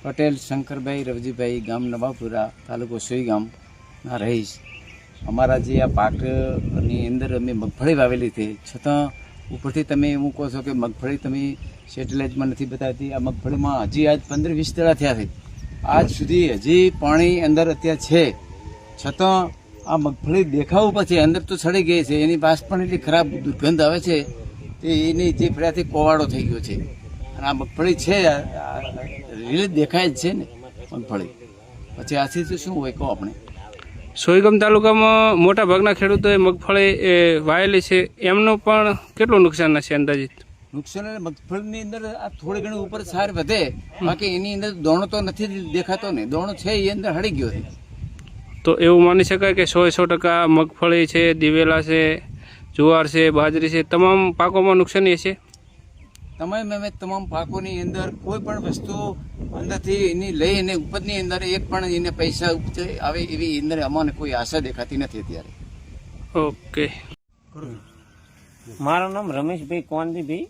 પટેલ શંકરભાઈ રવજીભાઈ, ગામ નવાપુરા, તાલુકો સોઈગામના રહીશ. અમારા જે આ પાકની અંદર અમે મગફળી વાવેલી છે, છતાં ઉપરથી તમે એવું કહો છો કે મગફળી તમે સેટેલાઇટમાં નથી બતાવતી. આ મગફળીમાં હજી આજ 15-20 દડા થયા છે, આજ સુધી હજી પાણી અંદર અત્યારે છે, છતાં આ મગફળી દેખાવું પછી અંદર તો સડી ગઈ છે. એની પાસ પણ એટલી ખરાબ દુર્ગંધ આવે છે કે એની જે ફળ્યાથી કોવાડો થઈ ગયો છે. અને આ મગફળી છે રીલ દેખાય જ છે ને મગફળી, પછી આથી તો શું હોય કહો આપણે. સોઈગામ તાલુકામાં મોટા ભાગના ખેડૂતોએ મગફળી વાયેલી છે, એમનું પણ કેટલું નુકસાન હશે અંદાજિત? નુકસાન મગફળીની અંદર આ થોડી ઘણી ઉપર સાર વધે, બાકી એની અંદર દોણો તો નથી દેખાતો ને, દોણો છે એ અંદર હળી ગયો છે. તો એવું માની શકાય કે 100% મગફળી છે, દિવેલા છે, જુવાર છે, બાજરી છે, તમામ પાકોમાં નુકસાની હશે. તમામ પાકોની અંદર કોઈ પણ વસ્તુ અંદરથી એની લઈ અને ઉપજની અંદર એક પણ એને પૈસા આવે એવી અંદર અમને કોઈ આશા દેખાતી નથી અત્યારે. ઓકે. મારું નામ રમેશભાઈ કોનજીભાઈ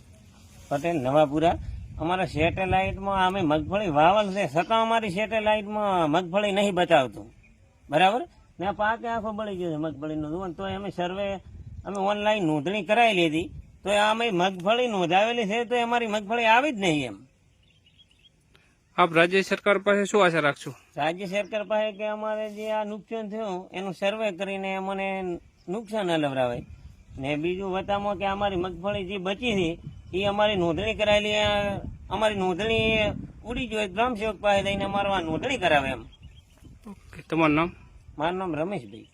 પટેલ, નવાપુરા. અમારા સેટેલાઇટમાં અમે મગફળી વાવલ છે, છતાં અમારી સેટેલાઇટમાં મગફળી નહીં બતાવતું, બરાબર ને પાકે આખો બળી ગયો છે મગફળીનો જુઓ. તો અમે સર્વે અમે ઓનલાઈન નોંધણી કરાવી લીધી, તો અમે મગફળી નોંધાવેલી છે તો અમારી મગફળી આવી જ નહીં. એમ આપ રાજ્ય સરકાર પાસે શું આશા રાખશો? રાજ્ય સરકાર પાસે કે અમારે જે આ નુકસાન થયું એનું સર્વે કરીને અમને નુકસાન અલવરાવે, ને બીજું વતામાં કે અમારી મગફળી જે બચી છે એ અમારી નોંધણી કરાયેલી, અમારી નોંધણી ઉડી જોઈએ, ગ્રામ સેવક પાસે લઈને અમારું આ નોંધણી કરાવે. એમ. ઓકે. તમારું નામ? મારું નામ રમેશભાઈ.